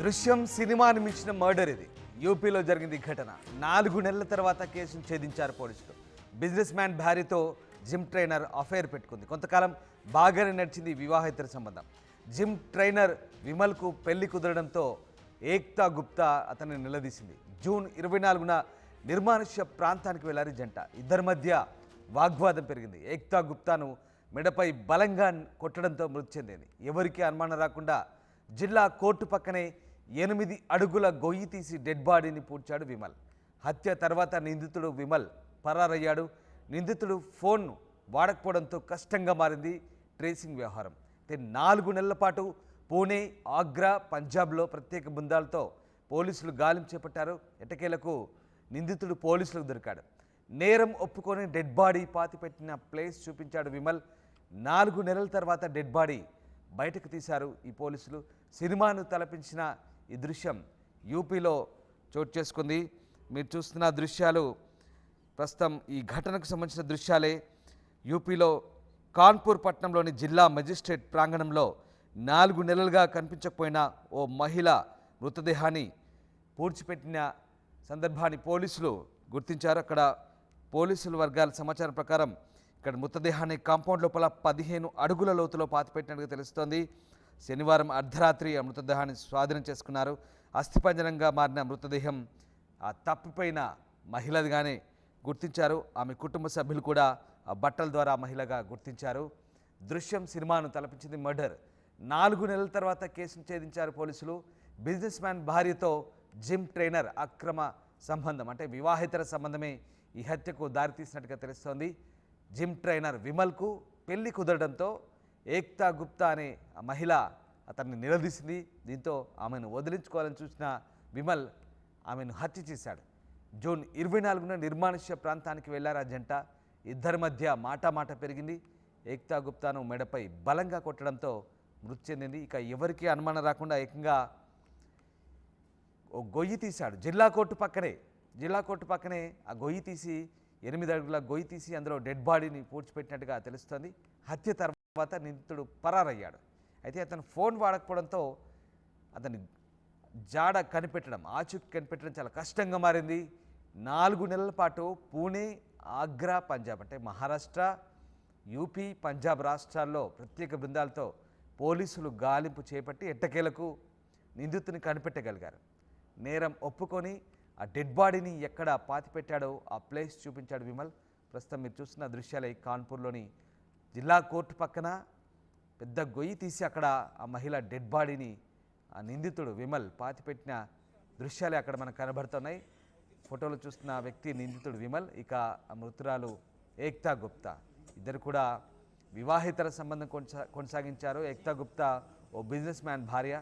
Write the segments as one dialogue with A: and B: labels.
A: దృశ్యం సినిమాని మించిన మర్డర్ ఇది. యూపీలో జరిగింది ఘటన. 4 నెలల తర్వాత కేసును ఛేదించారు పోలీసులు. బిజినెస్ మ్యాన్ భార్యతో జిమ్ ట్రైనర్ అఫైర్ పెట్టుకుంది. కొంతకాలం బాగానే నడిచింది వివాహేతర సంబంధం. జిమ్ ట్రైనర్ విమల్కు పెళ్లి కుదరడంతో ఏక్తా గుప్తా అతన్ని నిలదీసింది. జూన్ 24న నిర్మానుష్య ప్రాంతానికి వెళ్లారు జంట. ఇద్దరి మధ్య వాగ్వాదం పెరిగింది. ఏక్తా గుప్తాను మెడపై బలంగా కొట్టడంతో మృతి చెందింది. ఎవరికీ అనుమానం రాకుండా జిల్లా కోర్టు పక్కనే 8 అడుగుల గొయ్యి తీసి డెడ్ బాడీని పూడ్చాడు విమల్. హత్య తర్వాత నిందితుడు విమల్ పరారయ్యాడు. నిందితుడు ఫోన్ వాడకపోవడంతో కష్టంగా మారింది ట్రేసింగ్ వ్యవహారం. 4 నెలల పాటు పూణే, ఆగ్రా, పంజాబ్లో ప్రత్యేక బృందాలతో పోలీసులు గాలింపు చేపట్టారు. ఎట్టకేలకు నిందితుడు పోలీసులకు దొరికాడు. నేరం ఒప్పుకొని డెడ్ బాడీ పాతిపెట్టిన ప్లేస్ చూపించాడు విమల్. 4 నెలల తర్వాత డెడ్ బాడీ బయటకు తీశారు ఈ పోలీసులు. సినిమాను తలపించిన ఈ దృశ్యం యూపీలో చోటు చేసుకుంది. మీరు చూస్తున్న దృశ్యాలు ప్రస్తుతం ఈ ఘటనకు సంబంధించిన దృశ్యాలే. యూపీలో కాన్పూర్ పట్టణంలోని జిల్లా మెజిస్ట్రేట్ ప్రాంగణంలో 4 నెలలుగా కనిపించకపోయిన ఓ మహిళ మృతదేహాన్ని పూడ్చిపెట్టిన సందర్భాన్ని పోలీసులు గుర్తించారు. అక్కడ పోలీసుల వర్గాల సమాచారం ప్రకారం ఇక్కడ మృతదేహాన్ని కాంపౌండ్ లోపల 15 అడుగుల లోతులో పాతిపెట్టినట్టుగా తెలుస్తోంది. శనివారం అర్ధరాత్రి ఆ మృతదేహాన్ని స్వాధీనం చేసుకున్నారు. అస్థిపంజరంగా మారిన మృతదేహం ఆ తప్పిపోయిన మహిళదిగానే గుర్తించారు. ఆమె కుటుంబ సభ్యులు కూడా ఆ బట్టల ద్వారా మహిళగా గుర్తించారు. దృశ్యం సినిమాను తలపించింది మర్డర్. 4 నెలల తర్వాత కేసును ఛేదించారు పోలీసులు. బిజినెస్ మ్యాన్ భార్యతో జిమ్ ట్రైనర్ అక్రమ సంబంధం అంటే వివాహేతర సంబంధమే ఈ హత్యకు దారితీసినట్టుగా తెలుస్తోంది. జిమ్ ట్రైనర్ విమల్కు పెళ్లి కుదరడంతో ఏక్తా గుప్తా అనే మహిళ అతన్ని నిలదీసింది. దీంతో ఆమెను వదిలించుకోవాలని చూసిన విమల్ ఆమెను హత్య చేశాడు. జూన్ 24న నిర్మానుష్య ప్రాంతానికి వెళ్లారు ఆ జంట. ఇద్దరి మధ్య మాటామాట పెరిగింది. ఏక్తా గుప్తాను మెడపై బలంగా కొట్టడంతో మృతి చెందింది. ఇక ఎవరికీ అనుమానం రాకుండా ఏకంగా ఓ గొయ్యి తీశాడు. జిల్లా కోర్టు పక్కనే ఆ గొయ్యి తీసి 8 అడుగుల గొయ్యి తీసి అందులో డెడ్ బాడీని పూడ్చిపెట్టినట్టుగా తెలుస్తుంది. హత్య తర్వాత నిందితుడు పరారయ్యాడు. అయితే అతను ఫోన్ వాడకపోవడంతో అతని జాడ కనిపెట్టడం, ఆచూకీ కనిపెట్టడం చాలా కష్టంగా మారింది. 4 నెలల పాటు పూణే, ఆగ్రా, పంజాబ్ అంటే మహారాష్ట్ర, యూపీ, పంజాబ్ రాష్ట్రాల్లో ప్రత్యేక బృందాలతో పోలీసులు గాలింపు చేపట్టి ఎట్టకేలకు నిందితుని కనిపెట్టగలిగారు. నేరం ఒప్పుకొని ఆ డెడ్ బాడీని ఎక్కడ పాతిపెట్టాడో ఆ ప్లేస్ చూపించాడు విమల్. ప్రస్తుతం మీరు చూస్తున్న దృశ్యాలే. కాన్పూర్లోని జిల్లా కోర్టు పక్కన పెద్ద గొయ్యి తీసి అక్కడ ఆ మహిళ డెడ్ బాడీని ఆ నిందితుడు విమల్ పాతిపెట్టిన దృశ్యాలే అక్కడ మనకు కనబడుతున్నాయి. ఫోటోలో చూస్తున్న వ్యక్తి నిందితుడు విమల్, ఇక ఆ మృతురాలు ఏక్తా గుప్తా. ఇద్దరు కూడా వివాహేతర సంబంధం కొనసాగించారు. ఏక్తా గుప్తా ఓ బిజినెస్ మ్యాన్ భార్య,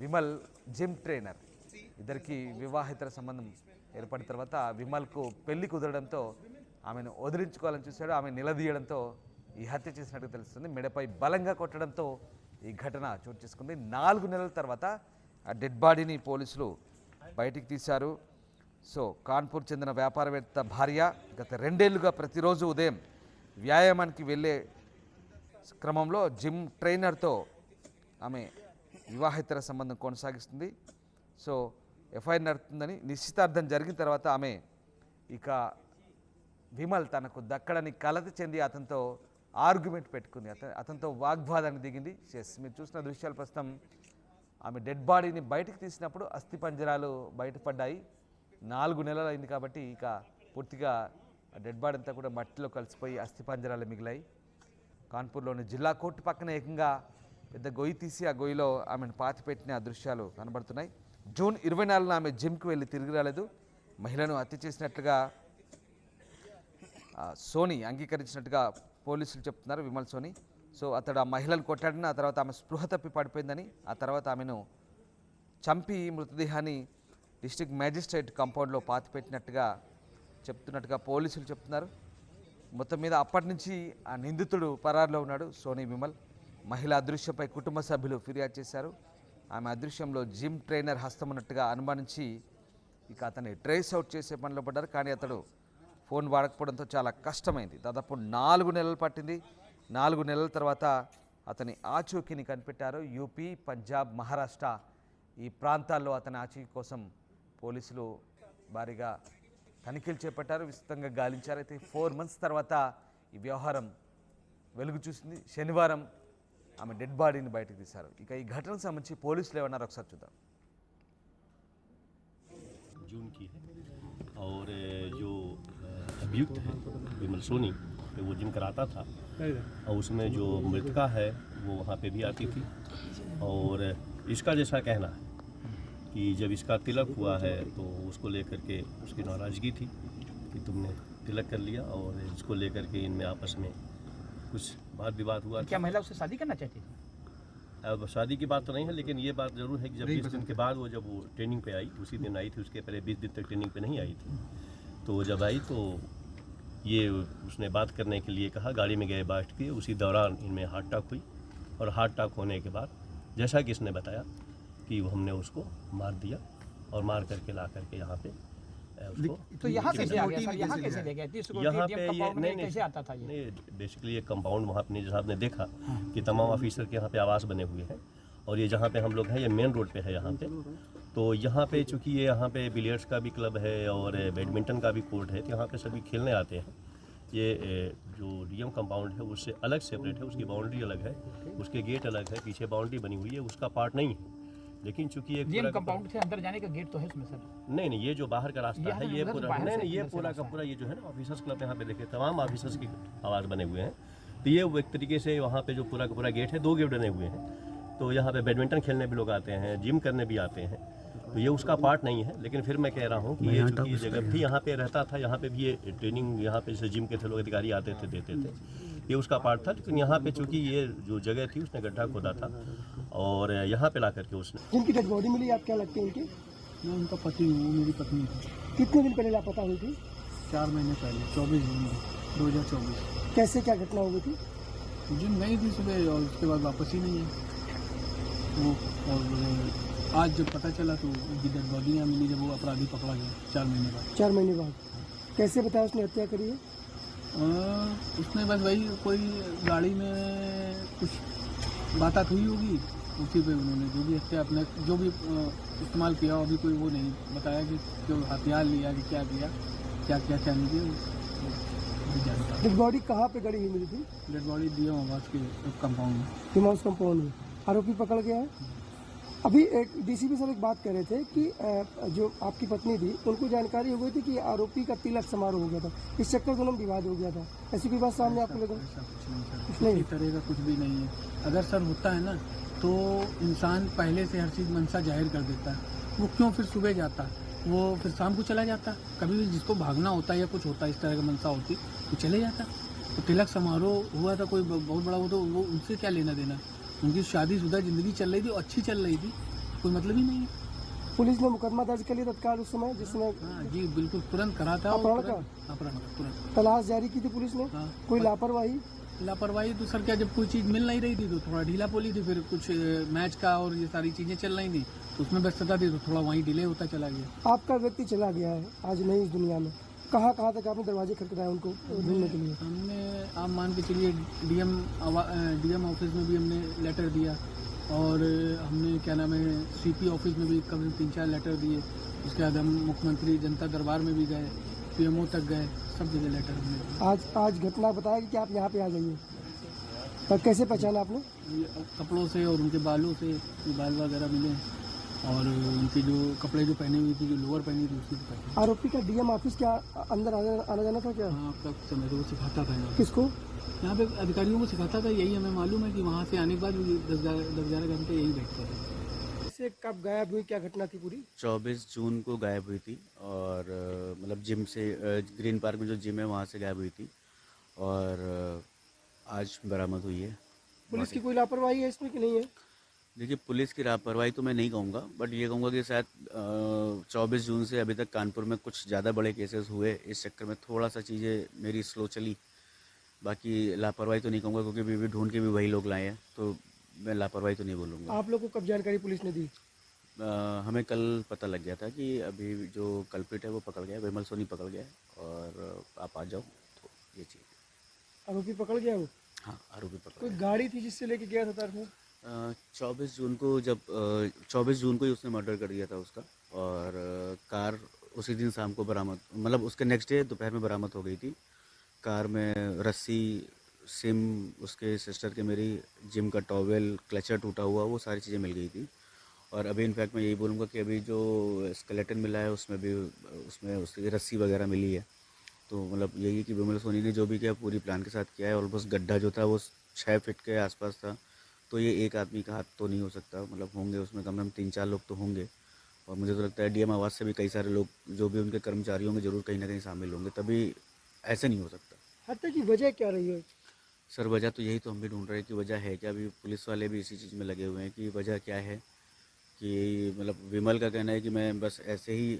A: విమల్ జిమ్ ట్రైనర్. ఇద్దరికి వివాహేతర సంబంధం ఏర్పడిన తర్వాత విమల్కు పెళ్లి కుదరడంతో ఆమెను వదిలించుకోవాలని చూశాడు. ఆమె నిలదీయడంతో ఈ హత్య చేసినట్టు తెలుస్తుంది. మెడపై బలంగా కొట్టడంతో ఈ ఘటన చోటు చేసుకుంది. 4 నెలల తర్వాత ఆ డెడ్ బాడీని పోలీసులు బయటికి తీశారు. సో కాన్పూర్ చెందిన వ్యాపారవేత్త భార్య గత 2 ఏళ్లుగా ప్రతిరోజు ఉదయం వ్యాయామానికి వెళ్ళే క్రమంలో జిమ్ ట్రైనర్తో ఆమె వివాహేతర సంబంధం కొనసాగిస్తుంది. సో ఎఫ్ఐఆర్ నడుతుందని నిశ్చితార్థం జరిగిన తర్వాత ఆమె ఇక విమల్ తనకు దక్కడని కలత చెంది అతనితో ఆర్గ్యుమెంట్ పెట్టుకుంది. అతనితో వాగ్వాదానికి దిగింది. మీరు చూసిన దృశ్యాలు ప్రస్తుతం ఆమె డెడ్ బాడీని బయటకు తీసినప్పుడు అస్థిపంజరాలు బయటపడ్డాయి. 4 నెలలు అయింది కాబట్టి ఇక పూర్తిగా డెడ్ బాడీ అంతా కూడా మట్టిలో కలిసిపోయి అస్థిపంజరాలు మిగిలాయి. కాన్పూర్లోని జిల్లా కోర్టు పక్కన ఏకంగా పెద్ద గొయ్యి తీసి ఆ గొయ్యిలో ఆమెను పాతిపెట్టిన దృశ్యాలు కనబడుతున్నాయి. జూన్ 24న ఆమె జిమ్కి వెళ్ళి తిరిగి రాలేదు. మహిళను హత్య చేసినట్లుగా సోని అంగీకరించినట్టుగా పోలీసులు చెప్తున్నారు, విమల్ సోని. సో అతడు ఆ మహిళను కొట్టాడని, ఆ తర్వాత ఆమె స్పృహ తప్పి పడిపోయిందని, ఆ తర్వాత ఆమెను చంపి మృతదేహాన్ని డిస్ట్రిక్ట్ మేజిస్ట్రేట్ కాంపౌండ్లో చెప్తున్నట్టుగా పోలీసులు చెప్తున్నారు. మొత్తం మీద అప్పటి నుంచి ఆ నిందితుడు పరారులో ఉన్నాడు సోని విమల్. మహిళ అదృశ్యంపై కుటుంబ సభ్యులు ఫిర్యాదు చేశారు. ఆమె అదృశ్యంలో జిమ్ ట్రైనర్ హస్తం ఉన్నట్టుగా అనుమానించి ఇక అతన్ని ట్రేస్ అవుట్ చేసే పనిలో పడ్డారు. కానీ అతడు ఫోన్ వాడకపోవడంతో చాలా కష్టమైంది. దాదాపు 4 నెలలు పట్టింది. 4 నెలల తర్వాత అతని ఆచూకీని కనిపెట్టారు. యూపీ, పంజాబ్, మహారాష్ట్ర ఈ ప్రాంతాల్లో అతని ఆచూకీ కోసం పోలీసులు భారీగా తనిఖీలు చేపట్టారు, విస్తృతంగా గాలించారు. అయితే 4 months తర్వాత ఈ వ్యవహారం వెలుగు చూసింది. శనివారం ఆమె డెడ్ బాడీని బయటకు తీశారు. ఇక ఈ ఘటనకు సంబంధించి పోలీసులు ఏమన్నారు ఒకసారి చూద్దాం.
B: जून की है और जो अभियुक्त है विमल सोनी वो जिम कराता था और उसमें जो मृतका है वो वहाँ पे भी आती थी। और इसका जैसा कहना है कि जब इसका तिलक हुआ है तो उसको लेकर के उसकी नाराज़गी थी कि तुमने तिलक कर लिया, और इसको लेकर के इनमें आपस में कुछ वाद विवाद हुआ।
C: क्या महिला उससे शादी करना चाहती थी?
B: अब शादी की बात तो नहीं है, लेकिन ये बात ज़रूर है कि जब 20 दिन के बाद वो जब वो ट्रेनिंग पे आई, उसी दिन आई थी, उसके पहले 20 दिन तक ट्रेनिंग पे नहीं आई थी। तो जब आई तो ये उसने बात करने के लिए कहा, गाड़ी में गए बैठ के, उसी दौरान इनमें हार्ट अटैक हुई। और हार्ट अटैक होने के बाद जैसा कि इसने बताया कि हमने उसको मार दिया और मार करके ला करके यहाँ पे उसको
C: तो यहाँ कैसे आ गया सर? यहाँ कैसे ले गए? 30
B: यहाँ पे ये
C: कंपाउंड में
B: नहीं
C: कैसे आता था ये?
B: नहीं बेसिकली ये कंपाउंड वहाँ पे साहब ने देखा कि तमाम ऑफिसर के यहाँ पे आवास बने हुए हैं, और ये जहाँ पे हम लोग हैं ये मेन रोड पे है यहाँ पे। तो यहाँ पे चूँकि ये यहाँ पे बिलियर्ड्स का भी क्लब है और बैडमिंटन का भी कोर्ट है, तो यहाँ पे सभी खेलने आते हैं। ये जो डीएम कंपाउंड है उससे अलग सेपरेट है, उसकी बाउंड्री अलग है, उसके गेट अलग है, पीछे बाउंड्री बनी हुई है, उसका पार्ट नहीं है। लेकिन चूंकि एक
C: डीएम कंपाउंड से अंदर जाने का गेट तो है इसमें सर?
B: नहीं, ये जो बाहर का रास्ता है ये
C: उधर से
B: पूरा
C: बाहर
B: नहीं
C: से
B: ये
C: अंदर से
B: पूरा का
C: रास्ता
B: पूरा ये जो है ना ऑफिसर्स क्लब यहाँ पे देखिए तमाम ऑफिसर्स की आवाज़ बने हुए हैं। तो ये वो एक तरीके से वहाँ पे जो पूरा का पूरा गेट है 2 गेट बने हुए हैं। तो यहाँ पे बैडमिंटन खेलने भी लोग आते हैं, जिम करने भी आते हैं, तो ये उसका पार्ट नहीं है। लेकिन फिर मैं कह रहा हूँ कि ये चूँकि जगह भी यहाँ पे रहता था, यहाँ पे भी ये ट्रेनिंग यहाँ पे जैसे जिम के थे लोग अधिकारी आते थे देते थे, ये उसका पार्ट था। लेकिन यहाँ पे चूँकि ये जो जगह थी उसने गड्ढा खोदा था और यहाँ पे ला करके उसने
D: जिनकी डेड बॉडी मिली, आप क्या लगते हैं उनकी?
E: मैं उनका पति हूँ, मेरी पत्नी थी।
D: कितने दिन पहले लापता हुई थी?
E: 4 महीने पहले 24 जून 2024
D: कैसे क्या घटना हुई थी?
E: जिम गई थी सुबह और उसके बाद वापस ही नहीं है वो। और आज जब पता चला तो उनकी डेड बॉडी यहाँ मिली जब वो अपराधी पकड़ा गया 4 महीने बाद।
D: 4 महीने बाद कैसे बताया उसने हत्या करी है?
E: उसने बस वही कोई गाड़ी में कुछ बात हुई होगी, उसी पे उन्होंने जो भी हत्या अपने जो भी इस्तेमाल किया, अभी कोई वो नहीं बताया कि जो हथियार लिया कि क्या किया क्या नहीं किया, नहीं जानता।
D: डेड बॉडी कहाँ पे गड़ी हुई मिली थी?
E: डेड बॉडी दिया आवास के कंपाउंड में।
D: हिमाउस कंपाउंड में। आरोपी पकड़ गया है? अभी एक डीसीपी सर एक बात कह रहे थे कि जो आपकी पत्नी थी उनको जानकारी हो गई थी कि आरोपी का तिलक समारोह हो गया था, इस चक्कर में उन्होंने विवाद हो गया था, ऐसी कोई बात सामने आपको लगा?
E: ऐसा कुछ नहीं सर,
D: कुछ नहीं?
E: इस तरह का कुछ भी नहीं है। अगर सर होता है ना तो इंसान पहले से हर चीज़ मनसा जाहिर कर देता है। वो क्यों फिर सुबह जाता, वो फिर शाम को चला जाता। कभी भी जिसको भागना होता है या कुछ होता है इस तरह का मनसा होती तो चले जाता। तो तिलक समारोह हुआ था कोई बहुत बड़ा, वो तो वो उनसे क्या लेना देना। उनकी शादीशुदा ज़िंदगी चल रही थी, अच्छी चल रही थी, कोई मतलब ही नहीं है।
D: पुलिस ने मुकदमा दर्ज कर लिया तत्काल उस समय जिस समय
E: हाँ जी बिल्कुल, तुरंत करा था।
D: अपहरण का?
E: अपहरण का तुरंत
D: तलाश जारी की थी पुलिस ने?
E: हाँ।
D: कोई लापरवाही?
E: लापरवाही तो सर क्या, जब कोई चीज़ मिल नहीं रही थी तो थोड़ा ढीला पोली थी, फिर कुछ मैच का और ये सारी चीज़ें चल रही थी तो उसमें व्यस्तता थी तो थोड़ा वहीं डिले होता चला गया।
D: आपका व्यक्ति चला गया है आज नहीं इस दुनिया में, कहाँ तक आपने दरवाजे खटखटाए उनको ढूंढने के लिए?
E: हमने आप मान के चलिए डीएम ऑफिस में भी हमने लेटर दिया, और हमने क्या नाम है सीपी ऑफिस में भी कभी 3-4 लेटर दिए। उसके बाद हम मुख्यमंत्री जनता दरबार में भी गए, पीएमओ तक गए, सब जगह लेटर हमने दिए।
D: आज घटना बताया कि आप यहाँ पे आ जाइए, पर कैसे पहचाना आपने?
E: ये कपड़ों से और उनके बालों से बाल वगैरह मिले, और उनके जो कपड़े जो पहने हुई थी, जो लोअर पहनी थी उसकी पहने।
D: आरोपी का डीएम ऑफिस क्या अंदर आना जाना था क्या?
E: हाँ आपका समय तो वो सिखाता था
D: किसको?
E: यहाँ पे अधिकारियों को सिखाता था, यही हमें मालूम है कि वहाँ से आने के बाद 10-11 घंटे यही बैठता था।
D: से कब गायब हुई, क्या घटना थी पूरी?
F: 24 जून को गायब हुई थी, और मतलब जिम से ग्रीन पार्क में जो जिम है वहाँ से गायब हुई थी, और आज बरामद हुई है।
D: पुलिस की कोई लापरवाही है इसमें कि नहीं है?
F: देखिए पुलिस की लापरवाही तो मैं नहीं कहूँगा, बट ये कहूँगा कि शायद 24 जून से अभी तक कानपुर में कुछ ज़्यादा बड़े केसेस हुए, इस चक्कर में थोड़ा सा चीज़ें मेरी स्लो चली। बाकी लापरवाही तो नहीं कहूँगा क्योंकि भी ढूंढ के भी वही लोग लाए हैं, तो मैं लापरवाही तो नहीं बोलूँगा।
D: आप लोग को कब जानकारी पुलिस ने दी?
F: हमें कल पता लग गया था कि अभी जो कल्प्रिट है वो पकड़ गया, विमल सोनी पकड़ गया है, और आप आ जाओ, तो ये चीज़।
D: आरोपी पकड़ गया वो?
F: हाँ आरोपी पकड़
D: कोई
F: गया।
D: गाड़ी थी जिससे लेके गया था तार में?
F: 24 जून को जब 24 जून को ही उसने मर्डर कर दिया था उसका, और कार उसी दिन शाम को बरामद, मतलब उसके नेक्स्ट डे दोपहर में बरामद हो गई थी। कार में रस्सी, सिम, उसके सिस्टर के मेरी जिम का टॉवेल, क्लचर टूटा हुआ, वो सारी चीज़ें मिल गई थी। और अभी इनफैक्ट मैं यही बोलूँगा कि अभी जो स्केलेटन मिला है उसमें भी उसमें उसकी रस्सी वगैरह मिली है। तो मतलब यही है कि विमल सोनी ने जो भी किया पूरी प्लान के साथ किया है। ऑलमोस्ट गड्ढा जो था वो 6 फीट के आसपास था, तो ये एक आदमी का हाथ तो नहीं हो सकता, मतलब होंगे उसमें कम से कम 3-4 लोग तो होंगे। और मुझे तो लगता है डीएम आवास से भी कई सारे लोग जो भी उनके कर्मचारी होंगे ज़रूर कहीं ना कहीं शामिल होंगे, तभी ऐसे नहीं हो सकता।
D: हत्या की वजह क्या रही है?
F: सर वजह तो यही तो हम भी ढूंढ रहे हैं कि वजह है क्या। अभी पुलिस वाले भी इसी चीज़ में लगे हुए हैं कि वजह क्या है। कि मतलब विमल का कहना है कि मैं बस ऐसे ही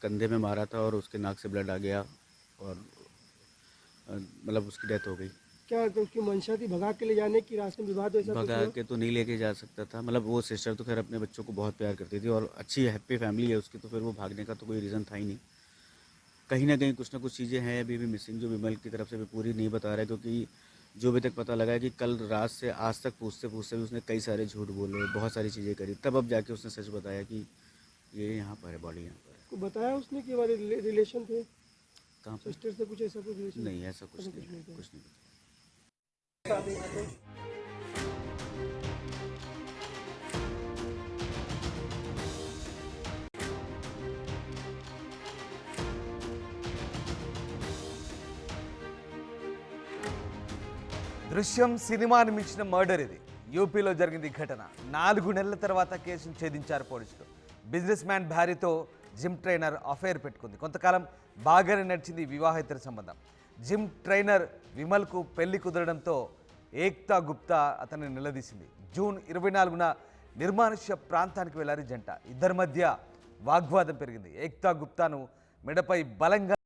F: कंधे में मारा था और उसके नाक से ब्लड आ गया और मतलब उसकी डेथ हो गई।
D: क्या उसकी मंशा थी भगा के ले जाने की, रास्ते में विवाद ऐसा कुछ
F: भगा
D: हुआ?
F: के तो नहीं लेके जा सकता था, मतलब वो सिस्टर तो खैर अपने बच्चों को बहुत प्यार करती थी और अच्छी हैप्पी फैमिली है उसकी, तो फिर वो भागने का तो कोई रीज़न था ही नहीं। कहीं ना कहीं कुछ ना कुछ चीज़ें हैं अभी भी मिसिंग, जो विमल की तरफ से भी पूरी नहीं बता रहा है। क्योंकि जो अभी तक पता लगा है कि कल रात से आज तक पूछते पूछते भी उसने कई सारे झूठ बोले, बहुत सारी चीज़ें करी, तब अब जाके उसने सच बताया कि ये यहाँ पर है, बॉडी यहाँ पर है।
D: को बताया उसने कि हमारे रिलेशन थे
F: कहाँ पर?
D: सिस्टर से, कुछ ऐसा कुछ रिलेशन?
F: नहीं, ऐसा कुछ नहीं, कुछ नहीं बताया।
A: దృశ్యం సినిమాని మించిన మర్డర్ ఇది. యూపీలో జరిగింది ఈ ఘటన. 4 నెలల తర్వాత కేసును ఛేదించారు పోలీసులు. బిజినెస్ మ్యాన్ భార్యతో జిమ్ ట్రైనర్ అఫైర్ పెట్టుకుంది. కొంతకాలం బాగానే నడిచింది ఈ వివాహేతర సంబంధం. జిమ్ ట్రైనర్ విమల్కు పెళ్లి కుదరడంతో ఏక్తా గుప్తా అతన్ని నిలదీసింది. జూన్ 24న నిర్మానుష్య ప్రాంతానికి వెళ్లారు జంట. ఇద్దరి మధ్య వాగ్వాదం పెరిగింది. ఏక్తా గుప్తాను మెడపై బలంగా